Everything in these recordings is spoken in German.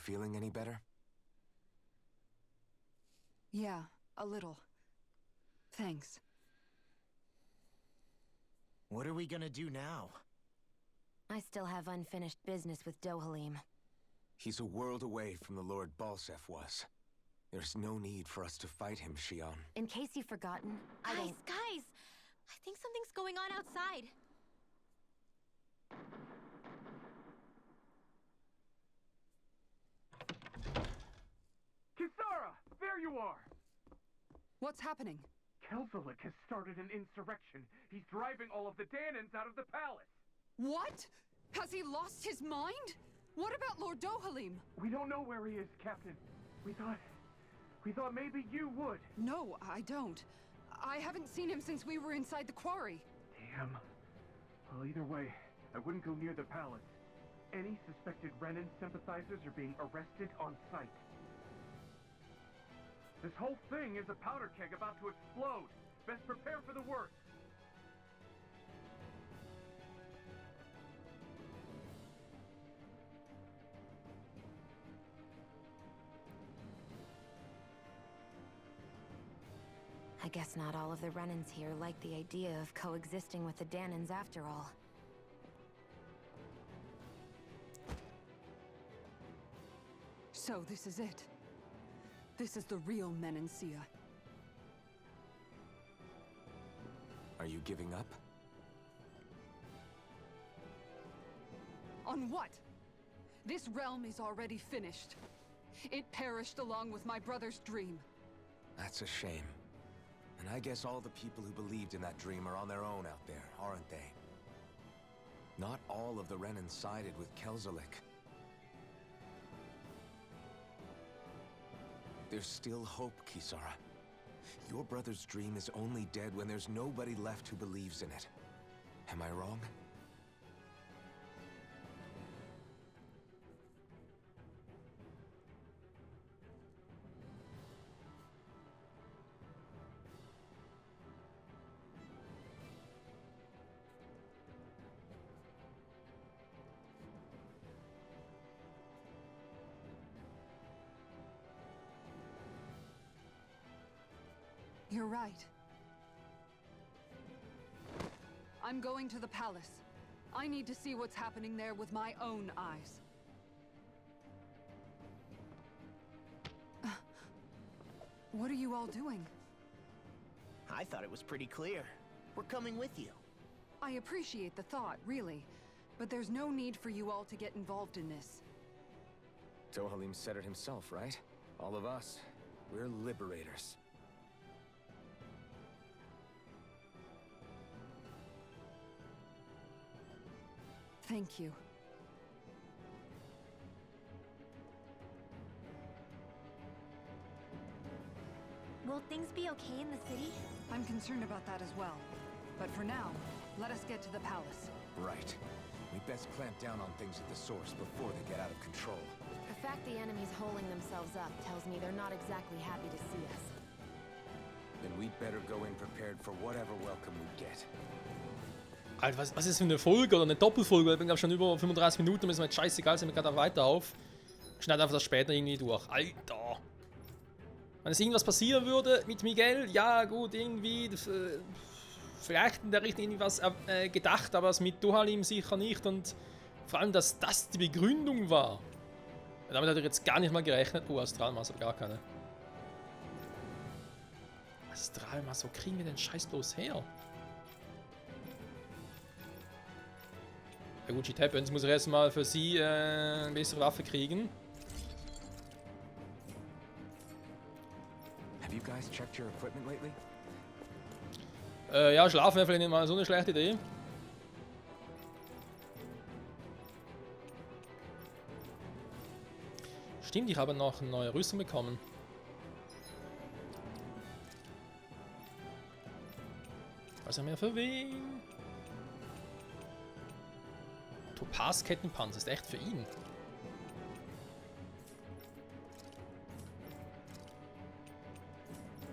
feeling any better? Yeah, a little. Thanks. What are we gonna do now? I still have unfinished business with Dohalim. He's a world away from the Lord Balsef was. There's no need for us to fight him, Shion. In case you've forgotten, Guys! I think something's going on outside. Kisara! There you are! What's happening? Kelzelik has started an insurrection. He's driving all of the Danans out of the palace. What? Has he lost his mind? What about Lord Dohalim? We don't know where he is, Captain. We thought maybe you would. No, I don't. I haven't seen him since we were inside the quarry. Damn. Well, either way, I wouldn't go near the palace. Any suspected Renan sympathizers are being arrested on sight. This whole thing is a powder keg about to explode. Best prepare for the worst. I guess not all of the Renans here like the idea of coexisting with the Danans after all. So this is it. This is the real Menancia. Are you giving up? On what? This realm is already finished. It perished along with my brother's dream. That's a shame. And I guess all the people who believed in that dream are on their own out there, aren't they? Not all of the Renan sided with Kelzelik. There's still hope, Kisara. Your brother's dream is only dead when there's nobody left who believes in it. Am I wrong? You're right. I'm going to the palace. I need to see what's happening there with my own eyes. What are you all doing? I thought it was pretty clear. We're coming with you. I appreciate the thought, really. But there's no need for you all to get involved in this. Dohalim said it himself, right? All of us, we're liberators. Thank you. Will things be okay in the city? I'm concerned about that as well. But for now, let us get to the palace. Right. We best clamp down on things at the source before they get out of control. The fact the enemy's holding themselves up tells me they're not exactly happy to see us. Then we'd better go in prepared for whatever welcome we get. Alter, was ist das für eine Folge oder eine Doppelfolge? Ich bin glaube schon über 35 Minuten, müssen wir jetzt scheißegal, sind wir gerade weiter auf. Schneid einfach das später irgendwie durch. Alter! Wenn es irgendwas passieren würde mit Miguel, ja gut, irgendwie, vielleicht in der Richtung irgendwas gedacht, aber es mit Dohalim sicher nicht und vor allem, dass das die Begründung war. Damit hat er jetzt gar nicht mal gerechnet. Oh, Astralmaß, aber gar keine. Astralmaß, wo kriegen wir den Scheiß bloß her? Ja gut, Shit happens, muss er erstmal für sie eine bessere Waffe kriegen. Have you guys checked your equipment lately? Ja, schlafen wäre vielleicht nicht mal so eine schlechte Idee. Stimmt, ich habe noch eine neue Rüstung bekommen. Was haben wir für wen? Topaz-Kettenpanzer ist echt für ihn.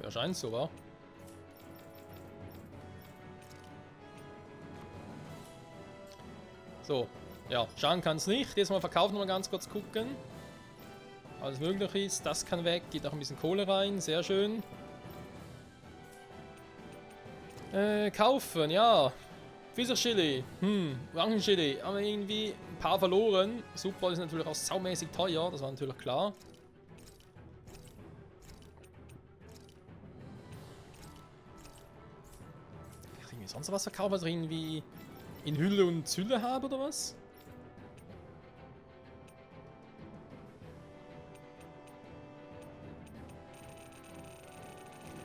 Ja, scheint so, wa? So, ja, schauen kann es nicht. Jetzt mal verkaufen, mal ganz kurz gucken. alles möglich ist. Das kann weg, geht auch ein bisschen Kohle rein, sehr schön. Kaufen, ja. Pfirsichchili, Orangenchili, haben wir irgendwie ein paar verloren. Super, ist natürlich auch saumäßig teuer, das war natürlich klar. Kann ich irgendwie sonst was verkaufen, was ich irgendwie in Hülle und Zülle habe oder was?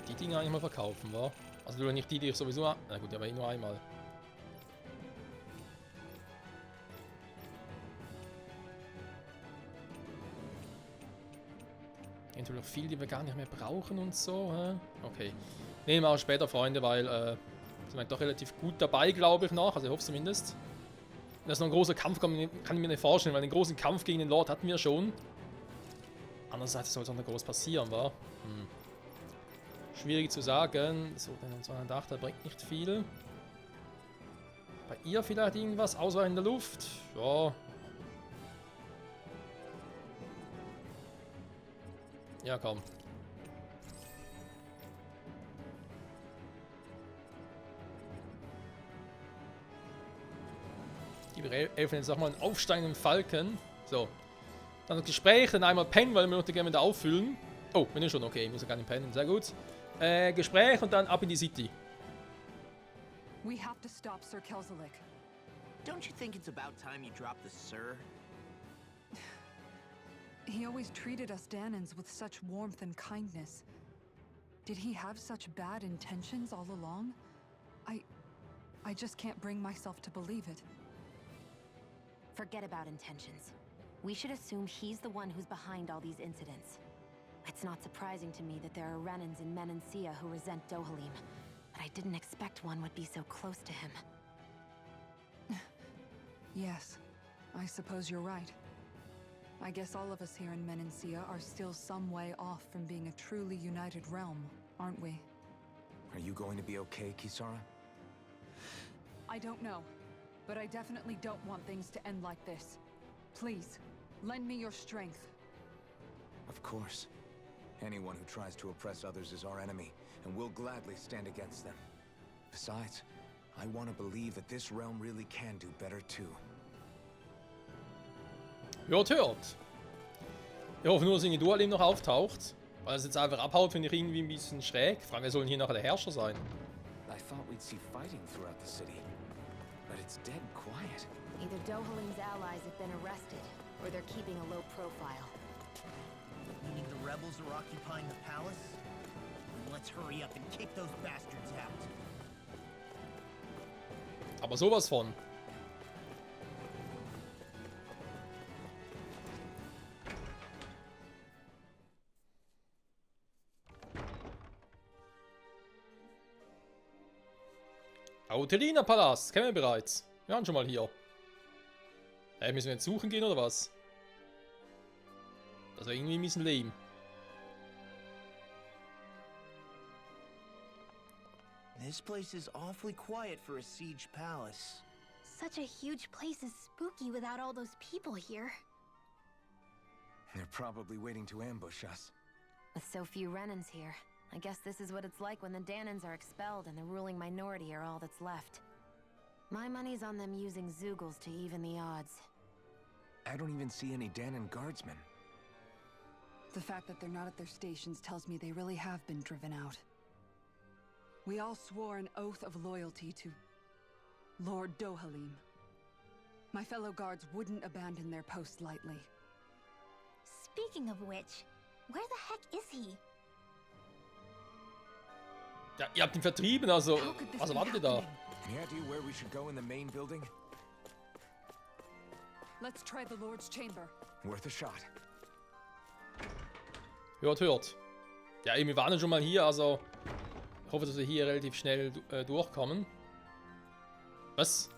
Die Dinge eigentlich mal verkaufen, wa? Also nur nicht die ich sowieso... Na gut, aber nur einmal. Natürlich viel, die wir gar nicht mehr brauchen und so. Hä? Okay. Nehmen wir auch später, Freunde, weil sind wir doch relativ gut dabei, glaube ich noch. Also ich hoffe zumindest. Wenn das noch ein großer Kampf kommt, kann ich mir nicht vorstellen, weil den großen Kampf gegen den Lord hatten wir schon. Andererseits soll es auch noch groß passieren, wa? Schwierig zu sagen. So, den 208, der bringt nicht viel. Bei ihr vielleicht irgendwas, außer in der Luft. Ja. Ja, komm. Die helfen jetzt auch mal einen aufsteigenden Falken. So. Dann das Gespräch, dann einmal pennen, weil wir noch gerne wieder auffüllen. Oh, bin ich schon, okay, ich muss ja gar nicht pennen, sehr gut. Gespräch und dann ab in die City. We have to stop Sir Kelzelik. Don't you think it's about time you drop the sir? He always treated us Danans with such warmth and kindness. Did he have such bad intentions all along? I just can't bring myself to believe it. Forget about intentions. We should assume he's the one who's behind all these incidents. It's not surprising to me that there are Renans in Menancia who resent Dohalim, but I didn't expect one would be so close to him. Yes, I suppose you're right. I guess all of us here in Menancia are still some way off from being a truly united realm, aren't we? Are you going to be okay, Kisara? I don't know, but I definitely don't want things to end like this. Please, lend me your strength. Of course. Anyone who tries to oppress others is our enemy, and we'll gladly stand against them. Besides, I want to believe that this realm really can do better too. Hört. Ich hoffe nur, dass Dohalim noch auftaucht. Weil es jetzt einfach abhaut, finde ich irgendwie ein bisschen schräg. Vor allem, wer soll denn hier nachher der Herrscher sein? I thought we'd see fighting throughout the city, but it's dead quiet. Either Dohalim's allies have been arrested, or they're keeping a low profile. Meaning the rebels are occupying the palace? Let's hurry up and kick those bastards out. Aber sowas von. Autelina Palast, kennen wir bereits. Wir waren schon mal hier. Müssen wir jetzt suchen gehen oder was? Das wäre irgendwie ein bisschen lame. This place is awfully quiet for a siege palace. Such a huge place is spooky without all those people here. They're probably waiting to ambush us. With so few Renans here, I guess this is what it's like when the Danans are expelled and the ruling minority are all that's left. My money's on them using Zeugles to even the odds. I don't even see any Danan guardsmen. The fact that they're not at their stations tells me they really have been driven out. We all swore an oath of loyalty to Lord Dohalim. My fellow guards wouldn't abandon their post lightly. Speaking of which, where the heck is he? Ja, ihr habt ihn vertrieben, also was erwartet ihr da? Any idea where we should go in the main building? Let's try the Lord's chamber. Worth a shot. Hört. Ja, wir waren ja schon mal hier, also ich hoffe, dass wir hier relativ schnell durchkommen. Was?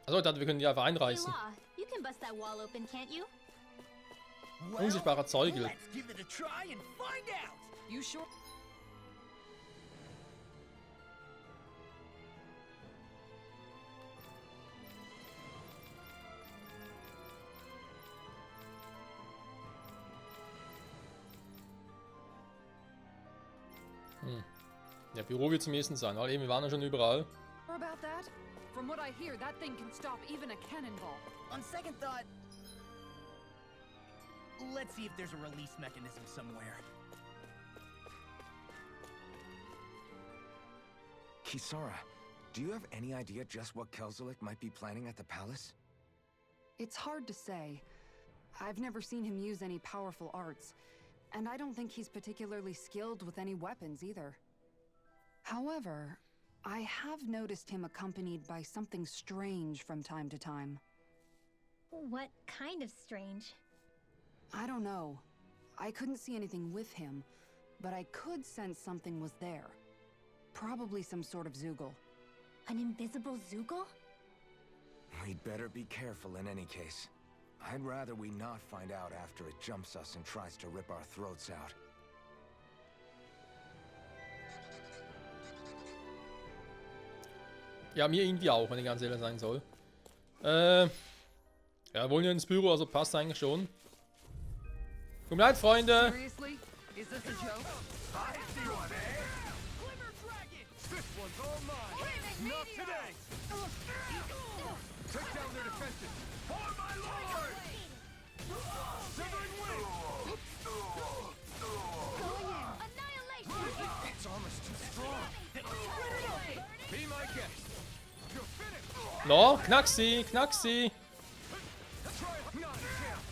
Also ich dachte, wir können die einfach einreißen. Hey, Law, you can bust that wall open, can't you? Unsichtbarer Zeugel. Let's give it a try and find out. You sure? Ja, Büro wird zum ersten sein, weil eben wir waren ja schon überall. Or about that? From what I hear, that thing can stop even a cannonball. On second thought, let's see if there's a release mechanism somewhere. Kisara, do you have any idea just what Kelzelik might be planning at the palace? It's hard to say. I've never seen him use any powerful arts, and I don't think he's particularly skilled with any weapons either. However, I have noticed him accompanied by something strange from time to time. What kind of strange? I don't know. I couldn't see anything with him, but I could sense something was there. Probably some sort of Zoogle. An invisible Zoogle? We'd better be careful in any case. I'd rather we not find out after it jumps us and tries to rip our throats out. Ja, mir irgendwie auch, wenn ich ganz ehrlich sein soll. Ja, wollen ja ins Büro, also passt eigentlich schon. Kommt leid, Freunde! Seriously? Is this a joke? I see one, eh? Glimmer Dragon! This one's all mine! Not today! Take down their defenses! For my lord! Severing wing! Annihilation! Its armor's too strong. Be my guest! You're finished! No, knack sie, knack sie! Try it! Not a chance!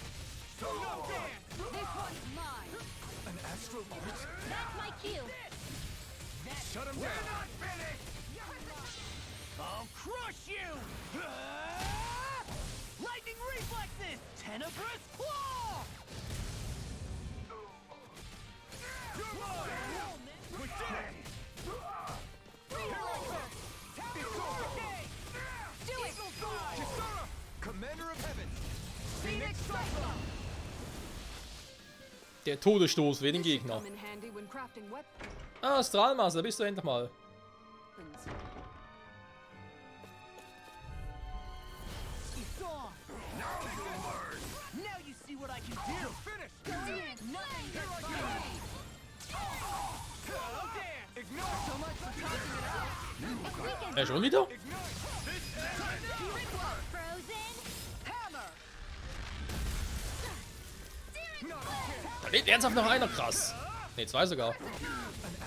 So no dance! This one's mine! An astral art? That's my cue! Shut him We're down! not finished! I'll crush you! Lightning reflexes! Tenebrous claw! You're mine! We did it! Do it! Kisara! Commander of Heaven! Phoenix Cyclone! Der Todesstoß für den This should Gegner. come in handy when crafting weapons. Ah, Astralmaster, da bist du endlich mal. It's on! Now you'll learn! Now you see what I can do! You're finished! Nothing Here I go! No dance! Ignite! So much for talking it out. Schon wieder? Ignite! This ends! Frozen! Hammer! Not a chance! Da lebt ernsthaft noch einer, krass. Ne, zwei sogar. An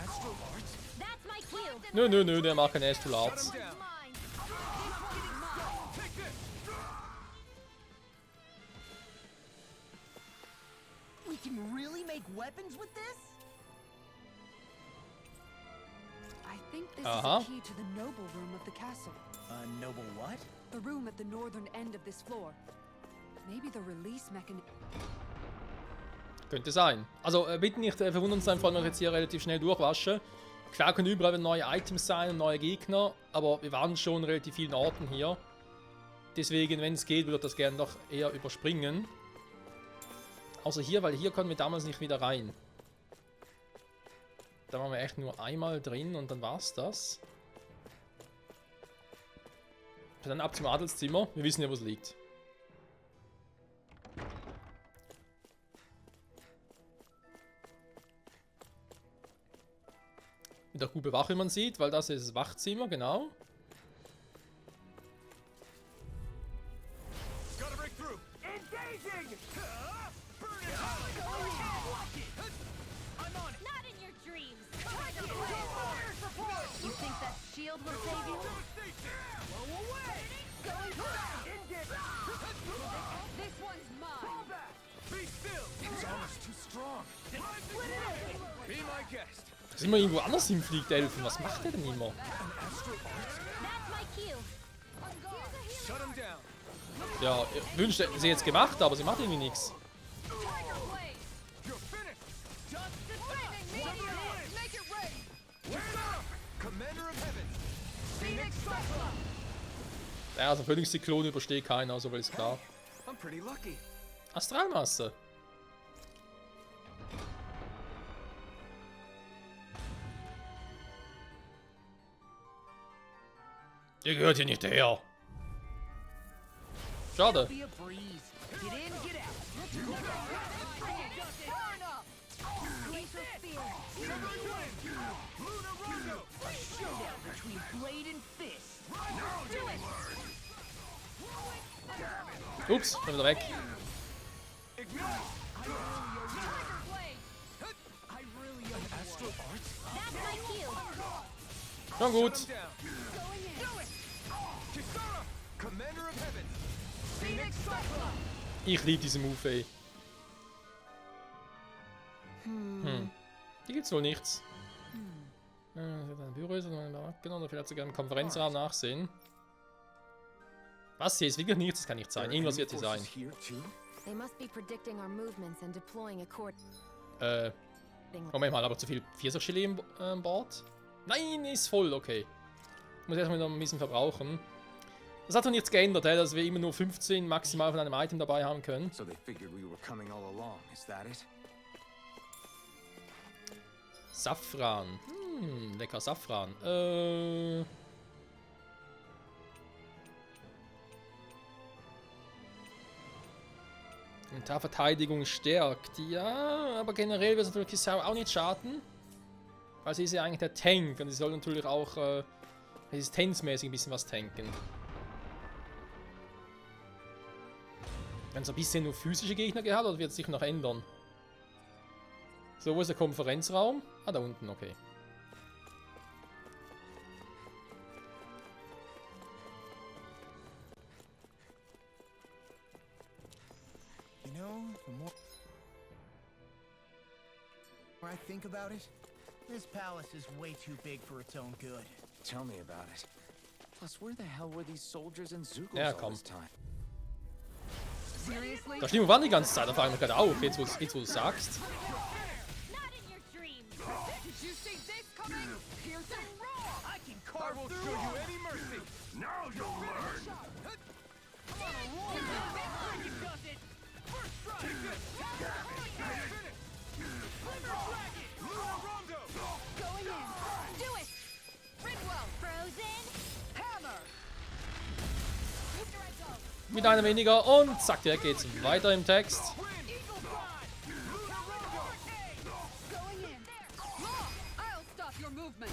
astral art? That's my cue! Nö, der macht keine Astral Shut Arts. him down! Mine! Take this! We can really make weapons with this? I think this Uh-huh. is a key to the noble room of the castle. Noble what? The room at the northern end of this floor. Maybe the release mechanism. Könnte sein. Also bitte nicht verwundern sein, vor allem wenn wir jetzt hier relativ schnell durchwaschen. Klar können überall neue Items sein und neue Gegner, aber wir waren schon relativ vielen Orten hier. Deswegen, wenn es geht, würde ich das gerne noch eher überspringen. Außer hier, weil hier konnten wir damals nicht wieder rein. Da waren wir echt nur einmal drin und dann war's das. Dann ab zum Adelszimmer. Wir wissen ja, wo es liegt. Mit der gut bewacht, wie man sieht, weil das ist das Wachzimmer, genau. Gotta break through! Engaging! Burn it! I'm on it! Not in your dreams! You think that shield will save you? Blow away! This one's mine! Be still! Its armor's too strong. Be my guest! Dass immer irgendwo anders hinfliegt, der Elfen. Was macht der denn immer? An astral art? That's my cue! Shut him down! Ja, ich wünschte, hätten sie jetzt gemacht, aber sie macht irgendwie nichts. Tiger Blade! You're finished! Make it rain! Kisara! Commander of Heaven! Phoenix Cyclone! Ja, also Phönix-Zyklon übersteht keiner, also weil ist klar. I'm pretty lucky. Astralmasse. Der gehört hier nicht her. Schade. Be a breeze. Get in, get out. Burn up! Showdown between blade and fist. Ups, bin wieder weg. That's my cue. Schon gut. Commander of Heaven. Ich liebe diesen Move, ey. Hier gibt's wohl nichts. Ein Büro ist oder vielleicht sogar einen Konferenzraum nachsehen. Was hier ist wirklich nichts, das kann nicht sein. Irgendwas wird hier sein. They must be predicting our movements and deploying according. Moment mal, aber zu viel Vierserchili im Bord? Nein, ist voll, okay. Muss erstmal noch ein bisschen verbrauchen. Das hat doch nichts geändert, dass wir immer nur 15 maximal von einem Item dabei haben können. So they figured we were coming all along, is that it? Safran. Lecker Safran. Verteidigung stärkt. Ja, aber generell wird es natürlich die Sau auch nicht schaden. Weil sie ist ja eigentlich der Tank und sie soll natürlich auch resistenzmäßig ein bisschen was tanken. Wenn es ein bisschen nur physische Gegner gehabt oder wird es sich noch ändern? So, wo ist der Konferenzraum? Ah, da unten, okay. You know, the more I think about it, this palace is way too big for its own good. Tell me about it. Plus, where the hell were these soldiers and Zugos Ja, all komm. this time? Seriously? Da Stimmung war die ganze Zeit, da frage ich mich gerade auf, jetzt wo du es sagst. Not in your dreams. Did you see this coming? Piercing raw! I can carve through all. any mercy. Now you'll learn! You does it. First strike. Take this. Going in! Do it! Ridwell! Frozen. Hammer! Here I go! Wieder einer weniger und zack, direkt geht's weiter im Text. Going in! Law! I'll stop your movement!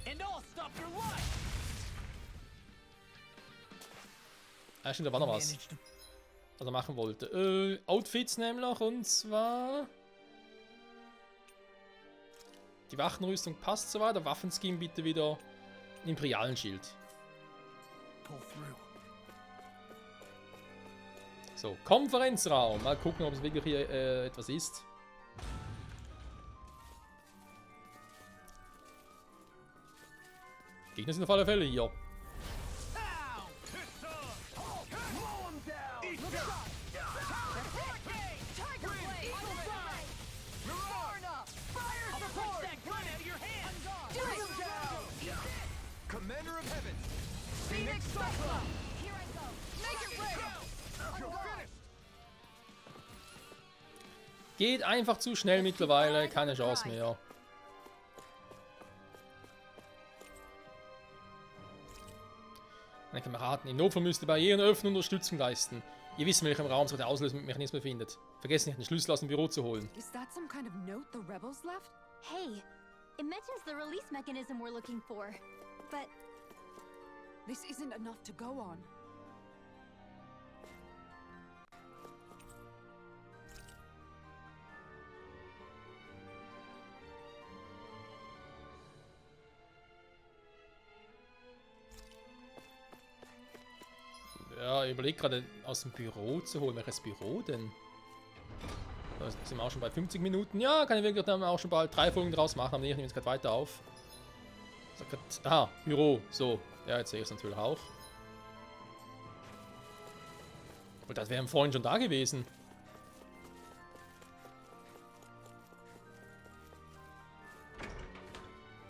And I'll stop your life. Ah, stimmt, da war noch was, Managed to was er machen wollte. Outfits nämlich, und zwar... Die Wachenrüstung passt soweit, der Waffenskin bitte wieder einen imperialen Schild. pull through. So, Konferenzraum. Mal gucken, ob es wirklich hier etwas ist. Gegner sind auf alle Fälle hier. Commander of Heaven. Phoenix Cyclone! Here I go! Make it rain! You're finished. Geht einfach zu schnell mittlerweile, keine Chance mehr. Meine Kameraden, im Notfall müsst ihr Barrieren öffnen und Unterstützung leisten. Ihr wisst, in welchem Raum sich der Auslösemechanismus befindet. Vergesst nicht, den Schlüssel aus dem Büro zu holen. Is that some kind of note the rebels left? Hey, it mentions the release mechanism we're looking for. But This isn't enough to go on. Ja, ich überlege gerade, aus dem Büro zu holen. Welches Büro denn? Da sind wir auch schon bei 50 Minuten. Ja, kann ich wirklich dann auch schon bald 3 Folgen draus machen, aber ich nehme jetzt gerade weiter auf. Ah, Büro. So. Ja, jetzt sehe ich es natürlich auch. Und das wären vorhin schon da gewesen.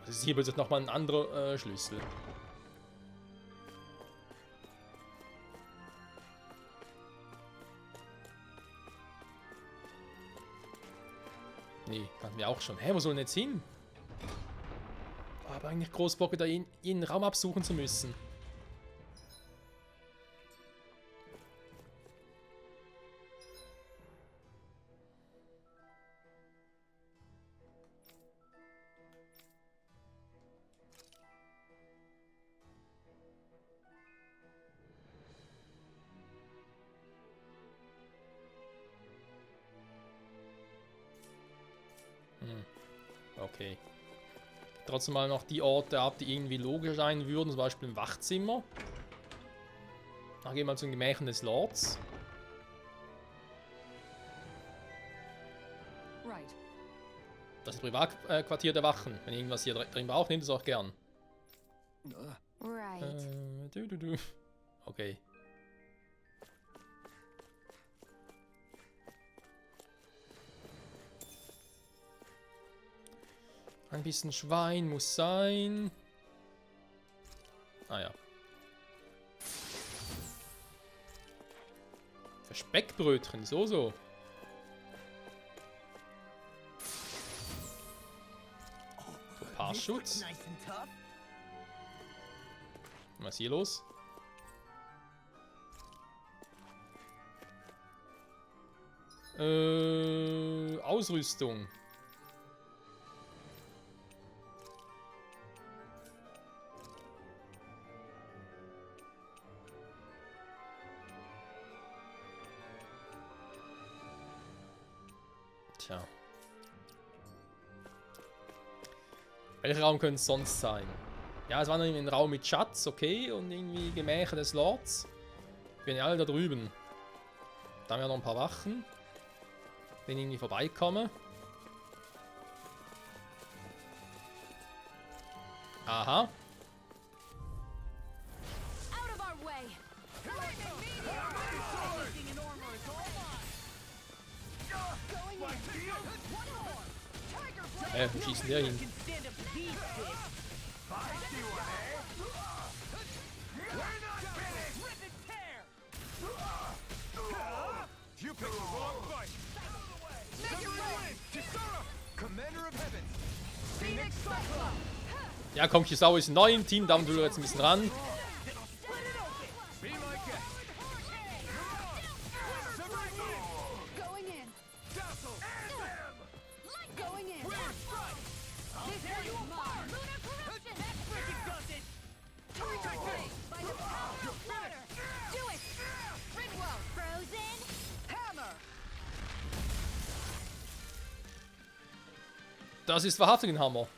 Das ist hier jetzt nochmal ein anderer Schlüssel. Nee, hatten wir auch schon. Hä, wo sollen wir jetzt hin? Aber eigentlich groß Bock, da jeden Raum absuchen zu müssen. Okay. Trotzdem mal noch die Orte ab, die irgendwie logisch erscheinen würden. Zum Beispiel im Wachzimmer. Dann gehen wir mal zu den Gemächen des Lords. Right. Das ist das Privatquartier der Wachen. Wenn ihr irgendwas hier drin braucht, nehmt es auch gern. Right. Okay. Ein bisschen Schwein muss sein. Ah ja. Für Speckbrötchen, so. Paarschutz. Nice and tough. Was ist hier los? Ausrüstung. Tja. Welcher Raum könnte es sonst sein? Ja, es war noch ein Raum mit Schatz, okay, und irgendwie Gemächer des Lords. Wir sind ja alle da drüben. Da haben wir noch ein paar Wachen. Wenn ich irgendwie vorbeikomme. Aha. Out of our way! Wo schießt denn der hin? Can stand up to these fish. You picked the wrong fight. Make it rain! Kisara! Commander of Heaven! Phoenix Cyclone! Ja, komm, Kisao ist neu im Team, da will er jetzt ein bisschen ran. Be my guest! Going in. Dazzle! Going in. This one is mine. Lunar corruption! That freaking does it! By the power of water. Do it. Ridwell. Frozen? Hammer. Das ist wahrhaftig ein Hammer.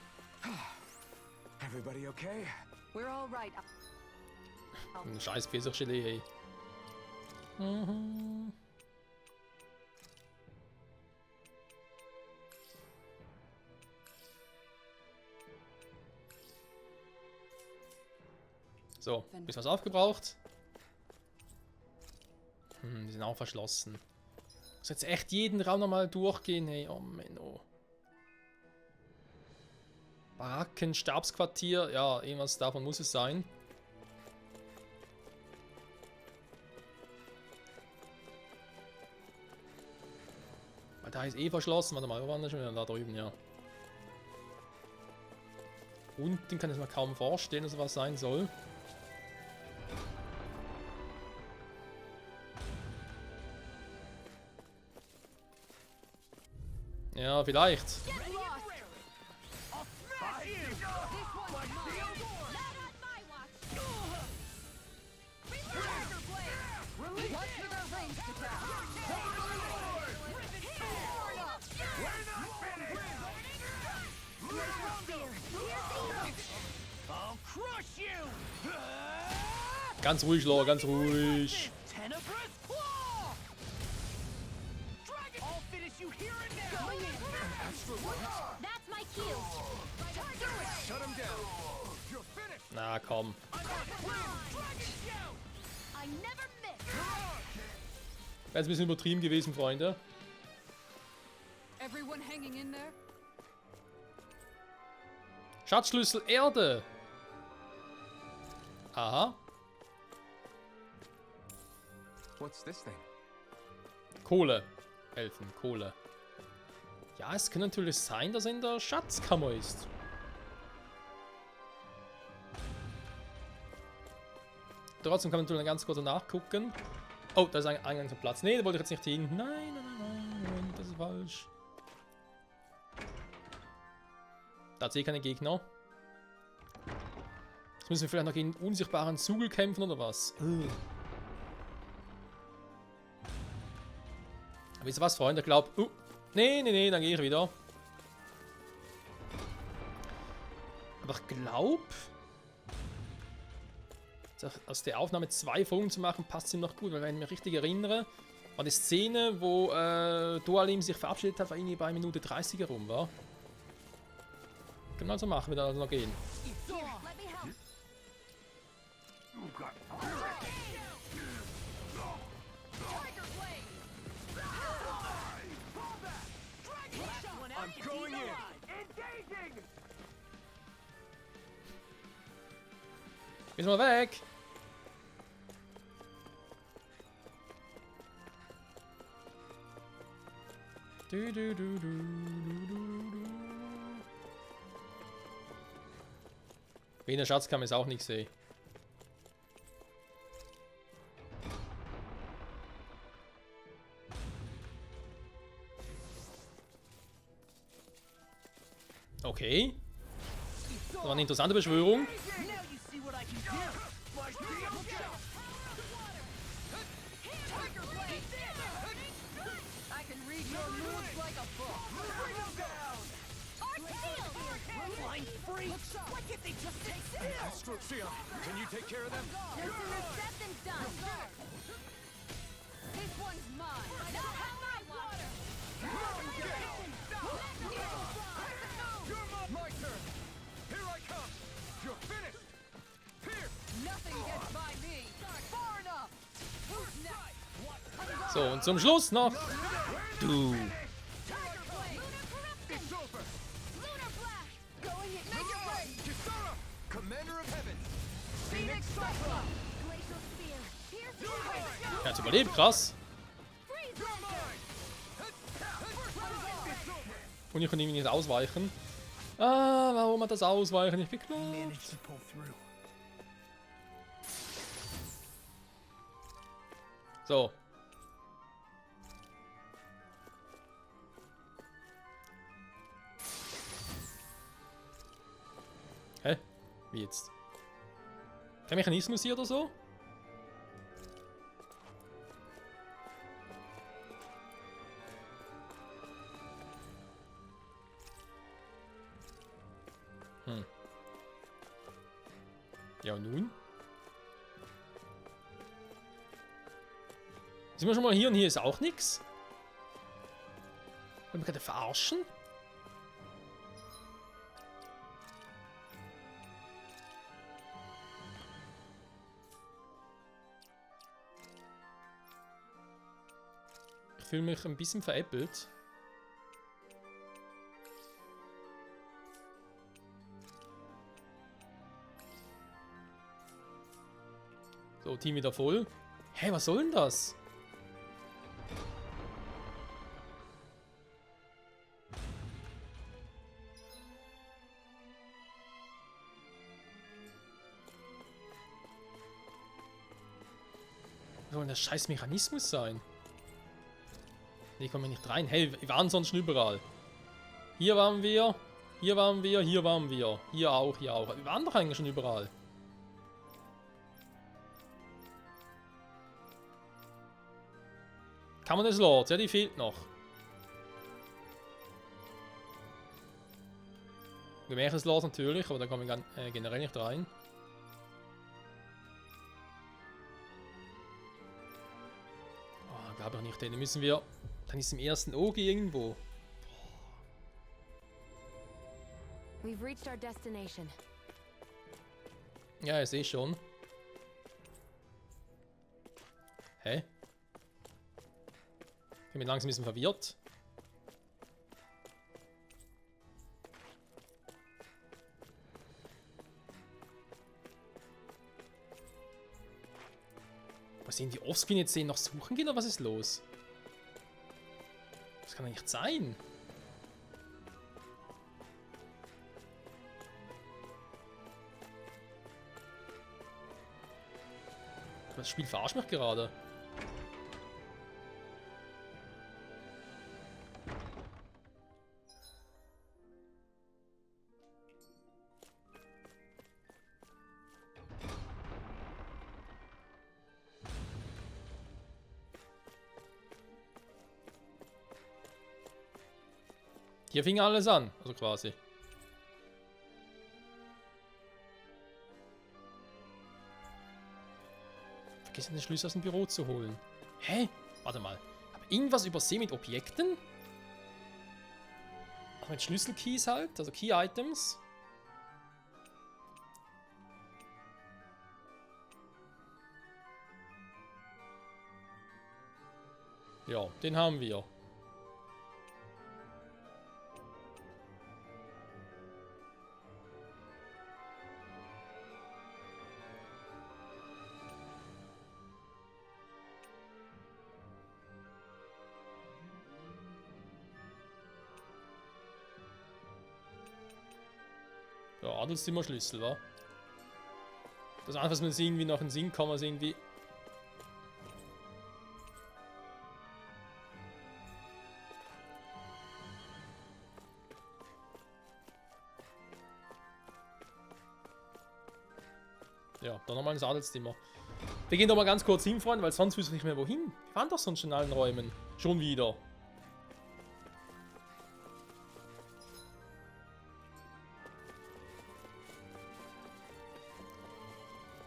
Everybody okay? We're all right. Ein scheiß Pfirsichgelee, ey. Mhm. So, ist was aufgebraucht? Die sind auch verschlossen. Muss jetzt echt jeden Raum nochmal durchgehen, hey. Oh Menno. Baracken, Stabsquartier, ja, irgendwas davon muss es sein. Weil da ist eh verschlossen. Warte mal, wo waren wir schon wieder? Da drüben, ja. Unten kann ich mir kaum vorstellen, dass was sein soll. Ja, vielleicht. I'll crush you! Ganz ruhig, Laura, ganz ruhig. Tenebrous Claw! Dragon! I'll finish you here and now! That's my cue. Shut him down! You're finished! Na komm. I never miss. Wäre jetzt ein bisschen übertrieben gewesen, Freunde. Everyone hanging in there? Schatzschlüssel Erde. Aha. What's this thing? Kohle. Helfen, Kohle. Ja, es kann natürlich sein, dass er in der Schatzkammer ist. Trotzdem kann man natürlich ganz kurz nachgucken. Oh, da ist ein Eingang zum Platz. Nee, da wollte ich jetzt nicht hin. Nein, nein, nein, nein, das ist falsch. Da sehe ich keine Gegner. Jetzt müssen wir vielleicht noch gegen einen unsichtbaren Zugel kämpfen oder was? Aber wisst ihr was, Freunde? Ich glaube... nee, dann gehe ich wieder. Aber ich glaube, aus der Aufnahme 2 Folgen zu machen, passt ihm noch gut, weil wenn ich mich richtig erinnere, war die Szene, wo Dohalim sich verabschiedet hat, war irgendwie bei Minute 30 herum, war. Können wir also machen, wir dann also noch gehen. Gehst mal weg! Du, du, du, du, du, du. Wiener Schatzkammer ist auch nicht sehen. Okay. Das war eine interessante Beschwörung. Astrocia, can you take care of them? No sooner said than done. This one's mine. Not how I want it. My turn. Here I come. You're finished. Here. Nothing gets by me. Far enough. Who's next? So, und zum Schluss noch. Du. It's over. Lunar Flash! Going it. Make it right. Kisara, Commander of Heaven. Phoenix Cyclone. Glacial Spear! Here's Er hat überlebt, krass. Freeze Und ich kann irgendwie nicht ausweichen. Ah, warum hat das Ausweichen nicht geklappt? Managed to pull through. So. Hä? Wie jetzt? Kein Mechanismus hier oder so? Ja, und nun? Sind wir schon mal hier und hier ist auch nichts? Wollen wir gerade verarschen? Ich fühle mich ein bisschen veräppelt. So, Team wieder voll. Hey, was soll denn das? Was soll denn das scheiß Mechanismus sein? Nee, kommen wir nicht rein. Hey, wir waren sonst schon überall. Hier waren wir, hier waren wir, hier waren wir. Hier auch, hier auch. Wir waren doch eigentlich schon überall. Kann man das Lord? Ja, die fehlt noch. Gemäches Lord natürlich, aber da kommen wir generell nicht rein. Oh, glaube ich nicht. Den müssen wir. Dann ist im ersten Auge irgendwo. We've reached our destination. Ja, ich sehe schon. Hä? Ich bin langsam ein bisschen verwirrt. Was sind die Offscreen jetzt sehen? Noch suchen gehen oder was ist los? Das kann doch nicht sein. Das Spiel verarscht mich gerade. Hier fing alles an, also quasi. vergessen, den Schlüssel aus dem Büro zu holen. Hä? Warte mal. Hab ich irgendwas übersehen mit Objekten? Auch mit Schlüsselkeys halt, also Key-Items. Ja, den haben wir. Ja, Adelszimmer-Schlüssel, wa? Das einfach, was man irgendwie nach dem Sinn kann, was irgendwie... Ja, dann nochmal ins Adelszimmer. Wir gehen doch mal ganz kurz hin, Freunde, weil sonst wüsste ich nicht mehr wohin. Wir waren doch sonst schon in allen Räumen. Schon wieder.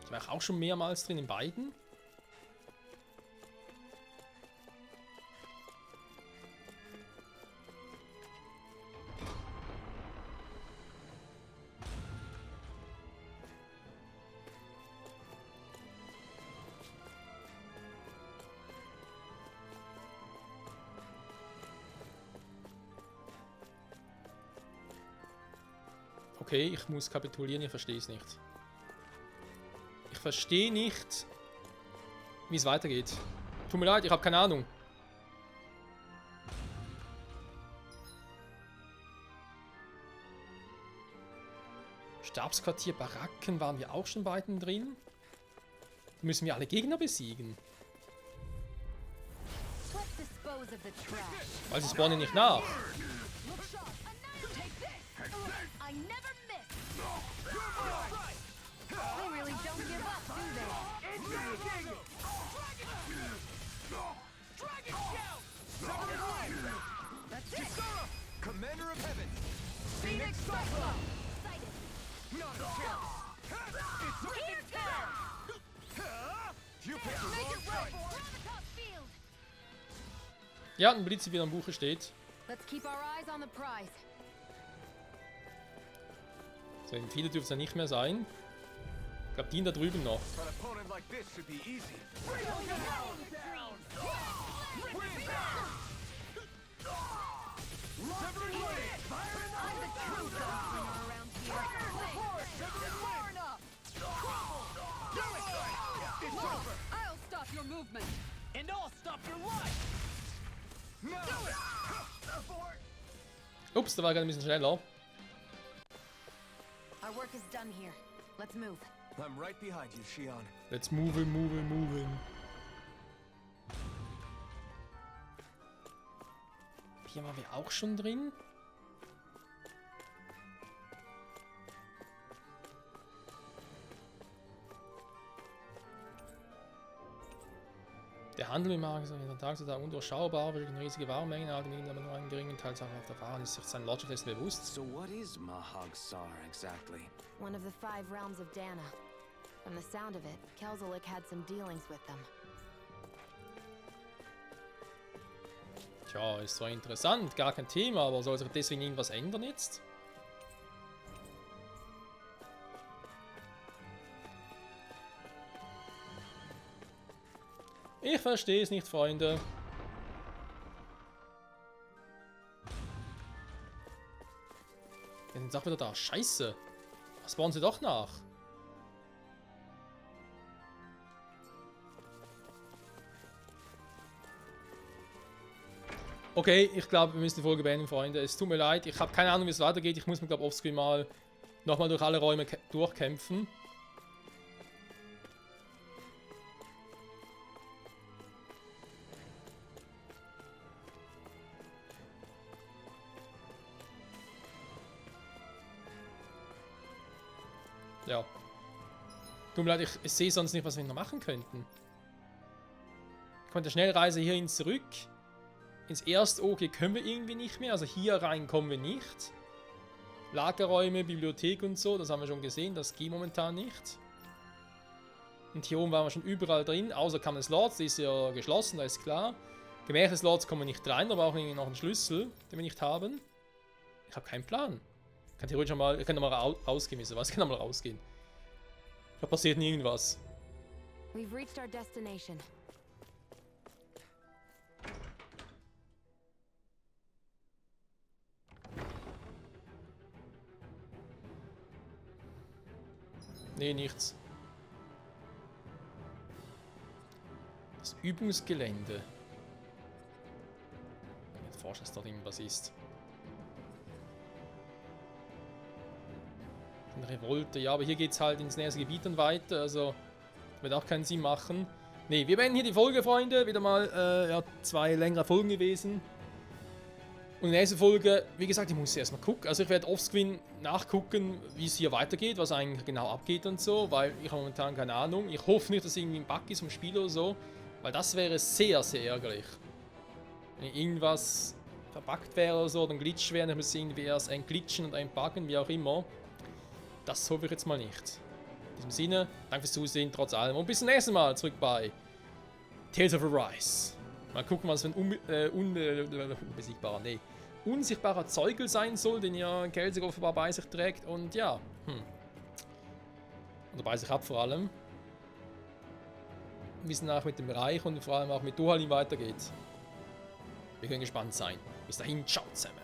Ich war auch schon mehrmals drin in beiden. Okay, ich muss kapitulieren, ich verstehe es nicht. Ich verstehe nicht, wie es weitergeht. Tut mir leid, ich habe keine Ahnung. Stabsquartier, Baracken waren wir auch schon weiter drin. Müssen wir alle Gegner besiegen? Weil sie spawnen nicht nach. Commander of Heaven! Phoenix Cyclops! Not a chance! It's You picked the wrong side! Ja, ein Blitz, wie er am Buche steht. Let's keep our eyes on the prize. So, in viele dürfte es ja nicht mehr sein. Ich glaube, die da drüben noch. An opponent like this should be easy. I'll stop your movement. And I'll stop your life! Ups, da war gerade ein bisschen schneller. Our work is done here. Let's move. I'm right behind you, Shion. Let's move it, move it, move it. Hier waren wir auch schon drin. Der Handel mit Magen ist von Tag zu Tag undurchschaubar, wir kriegen riesige Warenmengen, aber nur einen geringen Teil auf der Waren ist sich sein Logic bewusst. So what is Mahag Sar exactly? One of the 5 realms of Dana. From the sound of it, Kelzelik had some dealings with them. Tja, ist zwar interessant, gar kein Thema, aber soll sich deswegen irgendwas ändern jetzt? Ich verstehe es nicht, Freunde. Jetzt sind auch wieder da. Scheiße. Was bauen sie doch nach? Okay, ich glaube, wir müssen die Folge beenden, Freunde. Es tut mir leid, ich habe keine Ahnung, wie es weitergeht. Ich muss mir, glaube ich, offscreen mal nochmal durch alle Räume durchkämpfen. Ja. Tut mir leid, ich sehe sonst nicht, was wir noch machen könnten. Ich konnte Schnellreise hierhin zurück. Ins erste OG können wir irgendwie nicht mehr. Also hier rein kommen wir nicht. Lagerräume, Bibliothek und so, das haben wir schon gesehen. Das geht momentan nicht. Und hier oben waren wir schon überall drin, außer Camel's Lords, die ist ja geschlossen, da ist klar. Gemäches Lords kommen wir nicht rein, da brauchen wir noch einen Schlüssel, den wir nicht haben. Ich habe keinen Plan. Ich kann theoretisch mal, ich kann mal rausgehen, wisst ihr was? Ich kann mal rausgehen. Da passiert nie irgendwas. We've reached our destination. Nee, nichts. Das Übungsgelände. Ich kann mir nicht vorstellen, dass dort irgendwas ist. Eine Revolte, ja, aber hier geht es halt ins nächste Gebiet dann weiter, also wird auch keinen Sinn machen. Ne, wir beenden hier die Folge, Freunde. Wieder mal ja, 2 längere Folgen gewesen. Und in der nächsten Folge, wie gesagt, ich muss erstmal gucken. Also ich werde offscreen nachgucken, wie es hier weitergeht, was eigentlich genau abgeht und so, weil ich habe momentan keine Ahnung. Ich hoffe nicht, dass irgendwie ein Bug ist vom Spiel oder so, weil das wäre sehr, sehr ärgerlich. Wenn irgendwas verbuggt wäre oder so, dann glitcht wäre, dann muss irgendwie erst ein Glitchen und ein Buggen, wie auch immer. Das hoffe ich jetzt mal nicht. In diesem Sinne, danke fürs Zusehen, trotz allem. Und bis zum nächsten Mal zurück bei Tales of Arise. Mal gucken, was für ein unsichtbarer Zeugel sein soll, den ja Kelsiger offenbar bei sich trägt. Und ja, oder bei sich ab vor allem. Wie es nach mit dem Reich und vor allem auch mit Dohalim weitergeht. Wir können gespannt sein. Bis dahin, ciao zusammen.